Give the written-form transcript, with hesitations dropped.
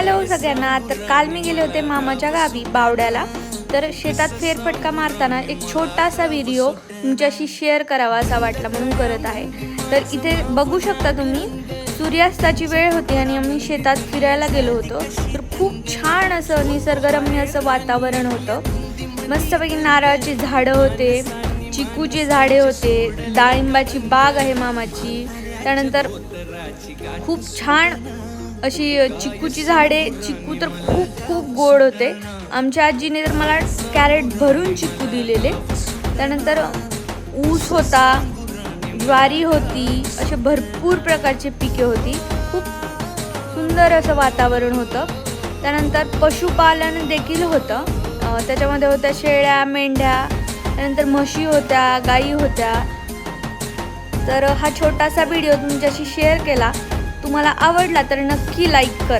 Hello सगळ्यांना। तर काल मी गेले होते मामाच्या गावी बावड्याला। तर शेतात फेरफटका मारताना एक छोटासा व्हिडिओ तुमच्याशी शेअर करावा असा वाटला म्हणून करत आहे। तर इथे बघू शकता तुम्ही, सूर्यास्ताची वेळ होती आणि आम्ही शेतात फिरायला गेलो होतो। तर खूप छान असं निसर्गरम्य असं वातावरण होतं। मस्तपैकी नारळाची झाडं होते, चिकूची झाडे होते, डाळिंबाची बाग आहे मामाची। त्यानंतर खूप छान अशी चिकूची झाडे, चिकू तर खूप खूप गोड होते। आमच्या आजीने तर मला कॅरेट भरून चिकू दिलेले। त्यानंतर ऊस होता, ज्वारी होती, असे भरपूर प्रकारचे पिके होती। खूप सुंदर असं वातावरण होतं। त्यानंतर पशुपालन देखील होतं। त्याच्यामध्ये होत्या शेळ्या, मेंढ्या, त्यानंतर म्हशी होत्या, गायी होत्या। तर हा छोटासा व्हिडिओ तुमच्याशी शेअर केला। तुम्हाला आवडला तर नक्की लाईक करा।